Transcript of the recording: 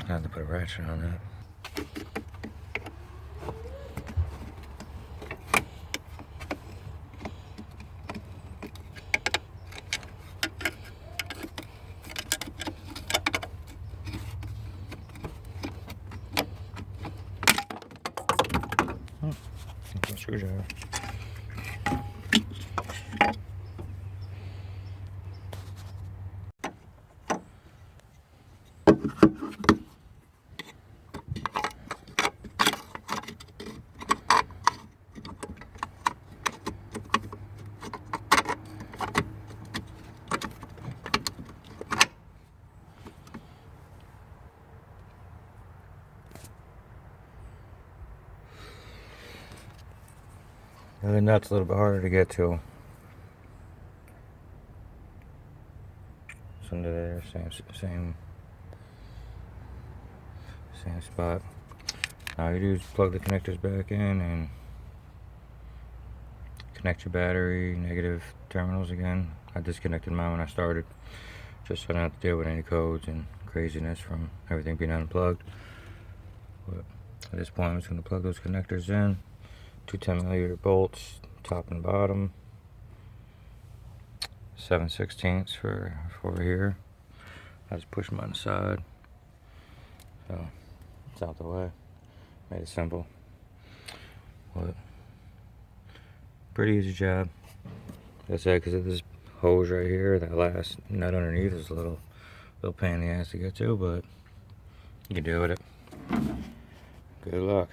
I had to put a ratchet on that. Screwdriver. The nut's a little bit harder to get to. It's under there, same spot. All you do is plug the connectors back in and connect your battery, negative terminals again. I disconnected mine when I started, just so I don't have to deal with any codes and craziness from everything being unplugged. But at this point, I'm just going to plug those connectors in. Two 10mm bolts, top and bottom. 7/16 for here. I just push them on the side, so it's out the way. Made it simple, but pretty easy job. Like I said, because of this hose right here, that last nut underneath is a little pain in the ass to get to, but you can do with it. Good luck.